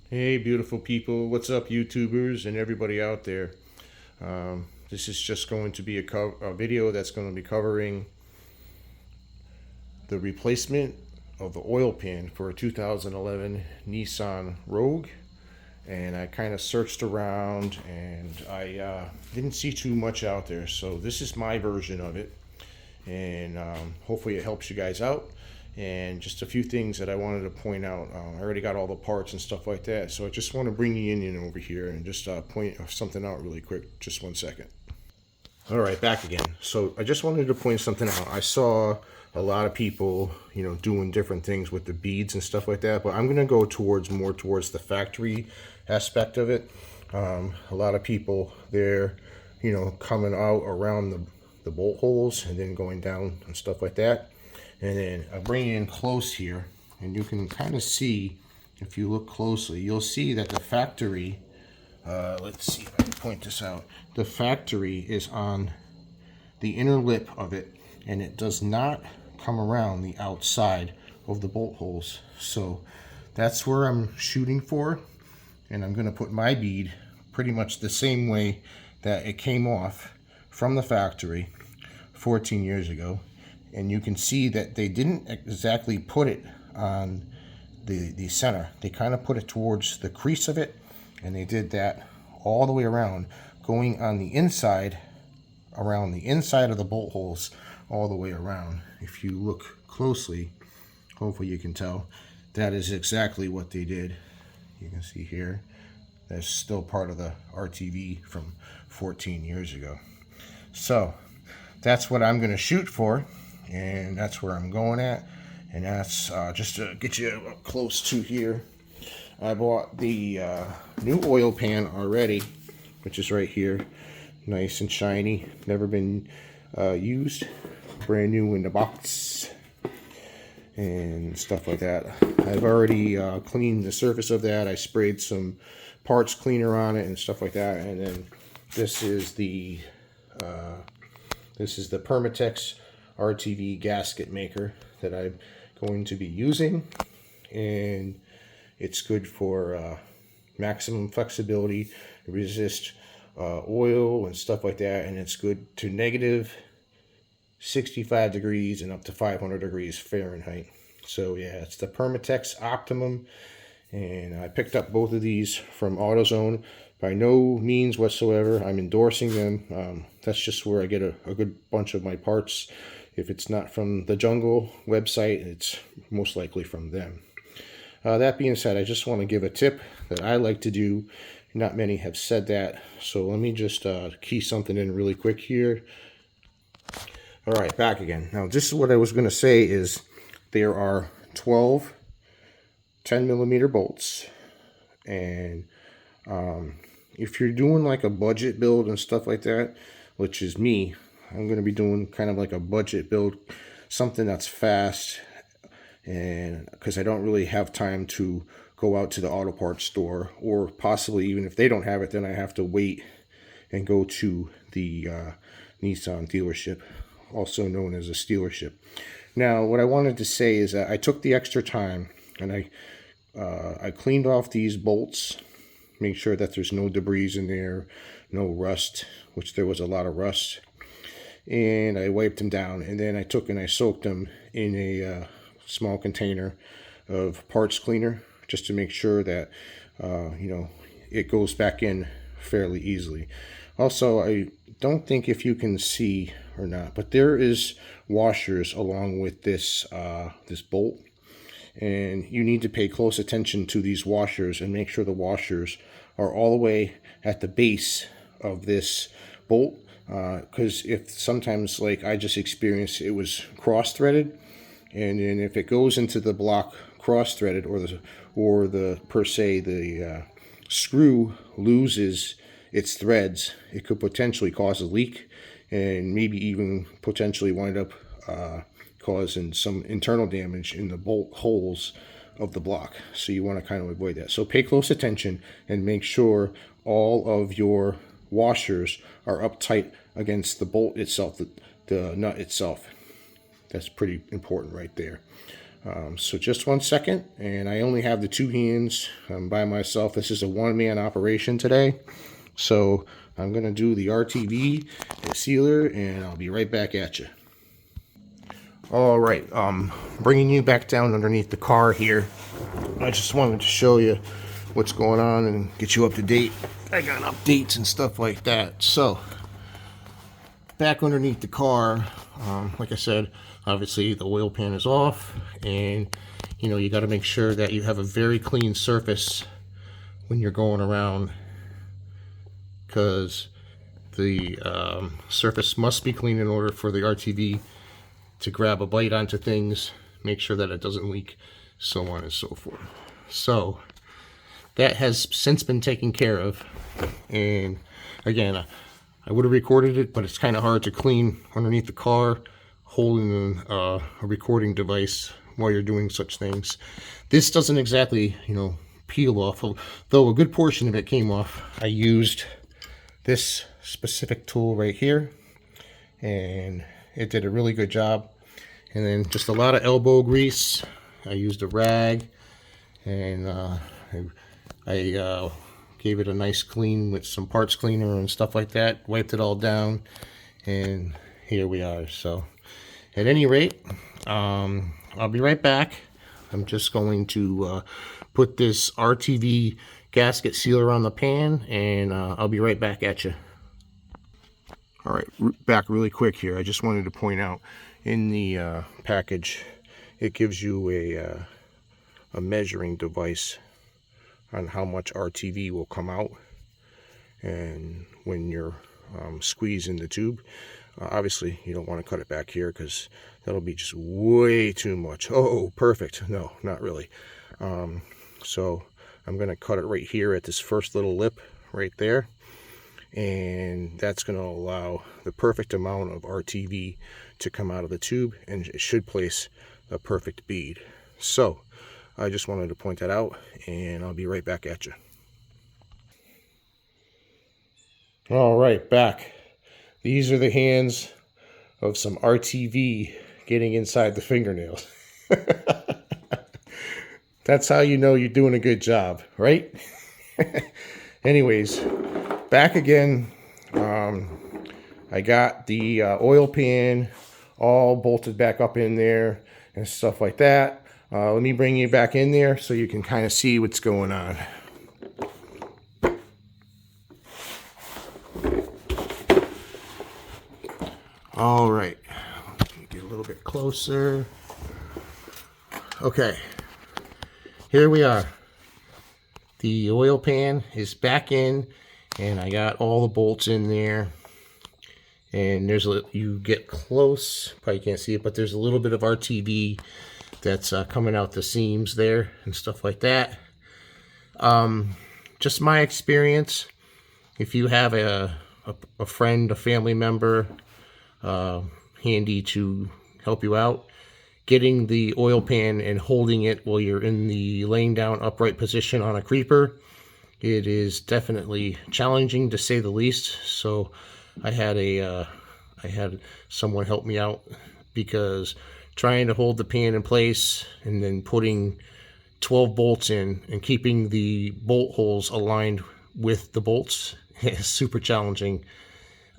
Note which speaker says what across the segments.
Speaker 1: Hey, beautiful people. What's up, YouTubers and everybody out there? This is just going to be a video that's going to be covering the replacement of the oil pan for a 2011 Nissan Rogue. And I kind of searched around and I didn't see too much out there. So this is my version of it. And hopefully it helps you guys out. And just a few things that I wanted to point out. I already got all the parts and stuff like that, so I just want to bring you in over here and just point something out really quick. Just 1 second. All right, back again. So I just wanted to point something out. I saw a lot of people, doing different things with the beads and stuff like that, but I'm going to go more towards the factory aspect of it. A lot of people there, coming out around the bolt holes and then going down and stuff like that. And then I bring it in close here, and you can kind of see, if you look closely, you'll see that the factory, let's see if I can point this out. The factory is on the inner lip of it, and it does not come around the outside of the bolt holes. So that's where I'm shooting for, and I'm going to put my bead pretty much the same way that it came off from the factory 14 years ago. And you can see that they didn't exactly put it on the center. They kind of put it towards the crease of it, and they did that all the way around, going on the inside, around the inside of the bolt holes, all the way around. If you look closely, hopefully you can tell, that is exactly what they did. You can see here, that's still part of the RTV from 14 years ago. So that's what I'm going to shoot for. And that's where I'm going at, and that's just to get you up close to here. I bought the new oil pan already, which is right here, nice and shiny, never been used, brand new in the box and stuff like that. I've already cleaned the surface of that. I sprayed some parts cleaner on it and stuff like that. And then this is the Permatex RTV gasket maker that I'm going to be using, and it's good for maximum flexibility, resist oil and stuff like that, and it's good to negative 65 degrees and up to 500 degrees Fahrenheit. So yeah, it's the Permatex Optimum, and I picked up both of these from AutoZone. By no means whatsoever I'm endorsing them. That's just where I get a good bunch of my parts. If it's not from the Jungle website, it's most likely from them. That being said, I just want to give a tip that I like to do. Not many have said that, so let me just key something in really quick here. All right, back again. Now, this is what I was going to say is there are 12 10mm bolts, and if you're doing like a budget build and stuff like that, which is me, I'm going to be doing kind of like a budget build, something that's fast, and because I don't really have time to go out to the auto parts store, or possibly even if they don't have it, then I have to wait and go to the Nissan dealership, also known as a stealership. Now, what I wanted to say is that I took the extra time and I cleaned off these bolts, make sure that there's no debris in there, no rust, which there was a lot of rust. And I wiped them down, and then I took and I soaked them in a small container of parts cleaner, just to make sure that it goes back in fairly easily. Also, I don't think if you can see or not, but there is washers along with this this bolt, and you need to pay close attention to these washers and make sure the washers are all the way at the base of this bolt. Because if sometimes, like I just experienced, it was cross-threaded, and then if it goes into the block cross-threaded, or the per se the screw loses its threads, it could potentially cause a leak, and maybe even potentially wind up causing some internal damage in the bolt holes of the block. So you want to kind of avoid that. So pay close attention and make sure all of your washers are up tight against the bolt itself, the nut itself. That's pretty important right there. So just 1 second, and I only have the 2 hands. I'm by myself. This is a one-man operation today. So I'm going to do the RTV sealer, and I'll be right back at you. All right, bringing you back down underneath the car here. I just wanted to show you what's going on and get you up to date. I got updates and stuff like that. So back underneath the car, like I said, obviously the oil pan is off, and you got to make sure that you have a very clean surface when you're going around, because the surface must be clean in order for the RTV to grab a bite onto things, make sure that it doesn't leak, so on and so forth. So that has since been taken care of, and again, I would have recorded it, but it's kind of hard to clean underneath the car holding a recording device while you're doing such things. This doesn't exactly, peel off, though a good portion of it came off. I used this specific tool right here, and it did a really good job. And then just a lot of elbow grease. I used a rag, and I gave it a nice clean with some parts cleaner and stuff like that. Wiped it all down, and here we are. So at any rate, I'll be right back. I'm just going to put this RTV gasket sealer on the pan, and I'll be right back at you. All right, back really quick here. I just wanted to point out in the package, it gives you a measuring device on how much RTV will come out, and when you're squeezing the tube, obviously you don't want to cut it back here because that'll be just way too much. Oh, perfect. No, not really. So I'm going to cut it right here at this first little lip right there, and that's going to allow the perfect amount of RTV to come out of the tube, and it should place a perfect bead. So I just wanted to point that out, and I'll be right back at you. All right, back. These are the hands of some RTV getting inside the fingernails. That's how you know you're doing a good job, right? Anyways, back again. I got the oil pan all bolted back up in there and stuff like that. Let me bring you back in there so you can kind of see what's going on. All right, let me get a little bit closer. Okay, here we are. The oil pan is back in, and I got all the bolts in there. And there's you get close, probably can't see it, but there's a little bit of RTV that's coming out the seams there and stuff like that. Just my experience, if you have a friend, a family member handy to help you out, getting the oil pan and holding it while you're in the laying down upright position on a creeper, it is definitely challenging to say the least. So I had someone help me out, because trying to hold the pan in place and then putting 12 bolts in and keeping the bolt holes aligned with the bolts is super challenging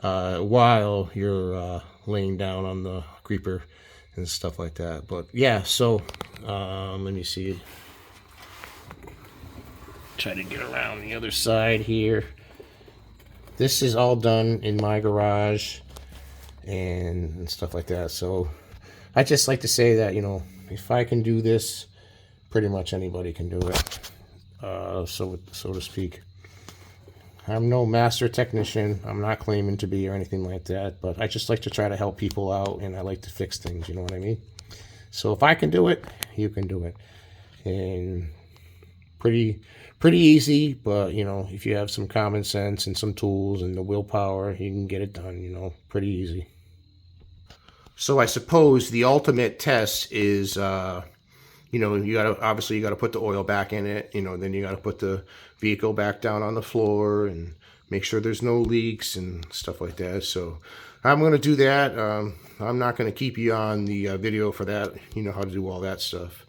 Speaker 1: while you're laying down on the creeper and stuff like that. But yeah, so let me see. Try to get around the other side here. This is all done in my garage and stuff like that. So I just like to say that, if I can do this, pretty much anybody can do it, so to speak. I'm no master technician. I'm not claiming to be or anything like that, but I just like to try to help people out, and I like to fix things, you know what I mean? So if I can do it, you can do it. And pretty easy, but if you have some common sense and some tools and the willpower, you can get it done, pretty easy. So I suppose the ultimate test is you gotta put the oil back in it, then you gotta put the vehicle back down on the floor and make sure there's no leaks and stuff like that. So I'm going to do that. I'm not going to keep you on the video for that. You know how to do all that stuff.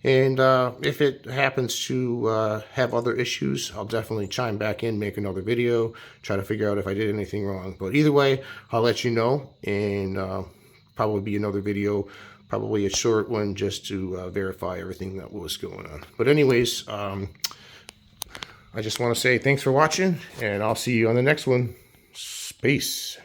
Speaker 1: And if it happens to have other issues, I'll definitely chime back in, make another video, try to figure out if I did anything wrong. But either way, I'll let you know, and probably be another video, probably a short one, just to verify everything that was going on. But anyways, I just want to say thanks for watching, and I'll see you on the next one. Peace.